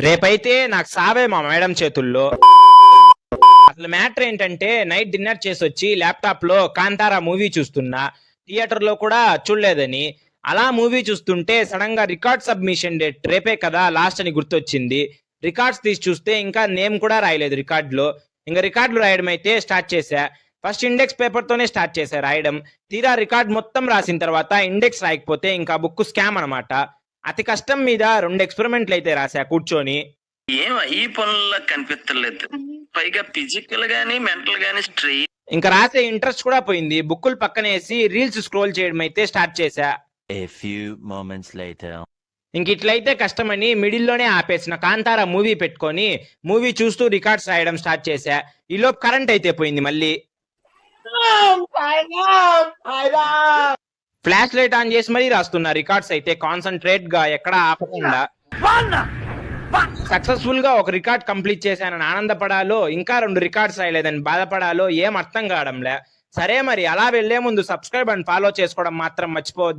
రేపైతే నాకు సావే మా మేడం చేతుల్లో. అసలు మ్యాటర్ ఏంటంటే నైట్ డిన్నర్ చేసి వచ్చి ల్యాప్టాప్ లో కాంతారా మూవీ చూస్తున్నా. థియేటర్ లో కూడా చూడలేదని. అలా మూవీ చూస్తుంటే సడన్ గా రికార్డ్ సబ్మిషన్ డేట్ రేపే కదా లాస్ట్ అని గుర్తొచ్చింది. రికార్డ్స్ తీసి చూస్తే ఇంకా నేమ్ కూడా రాయలేదు రికార్డ్ లో. ఇంకా రికార్డులు రాయడం అయితే స్టార్ట్ చేశా. ఫస్ట్ ఇండెక్స్ పేపర్ తోనే స్టార్ట్ చేశా రాయడం. తీరా రికార్డ్ మొత్తం రాసిన తర్వాత ఇండెక్స్ రాయకపోతే ఇంకా బుక్ స్కామ్ అనమాట. అతి కష్టం మీద 2 ఎక్స్పెరిమెంట్లు అయితే రాశా కూర్చొని. ఏం ఈ పనుల్లో కనిపించలేదు. పైగా ఫిజికల్ గానీ మెంటల్ గానీ స్ట్రెయిన్. ఇంకా రాసే ఇంట్రెస్ట్ కూడా పోయింది. బుక్కులు పక్కనేసి రీల్స్ స్క్రోల్ చేయడం అయితే స్టార్ట్ చేశా. A few moments later. ఇంక ఇట్లయితే కష్టమని మిడిల్లోనే ఆపేసిన కాంతారా మూవీ పెట్టుకొని మూవీ చూస్తూ రికార్డ్స్ రాయడం స్టార్ట్ చేశా. ఈలోపు కరెంట్ అయితే పోయింది మళ్ళీ. ఫ్లాష్ లైట్ ఆన్ చేసి మరీ రాస్తున్నా రికార్డ్స్ అయితే కాన్సన్ట్రేట్ గా ఎక్కడా ఆపకుండా. సక్సెస్ఫుల్ గా ఒక రికార్డ్ కంప్లీట్ చేశానని ఆనందపడాలో ఇంకా 2 రికార్డ్స్ రాయలేదని బాధపడాలో ఏం అర్థం కావడంలే. సరే మరి అలా వెళ్లే ముందు సబ్స్క్రైబ్ అండ్ ఫాలో చేసుకోవడం మాత్రం మర్చిపోవద్దు.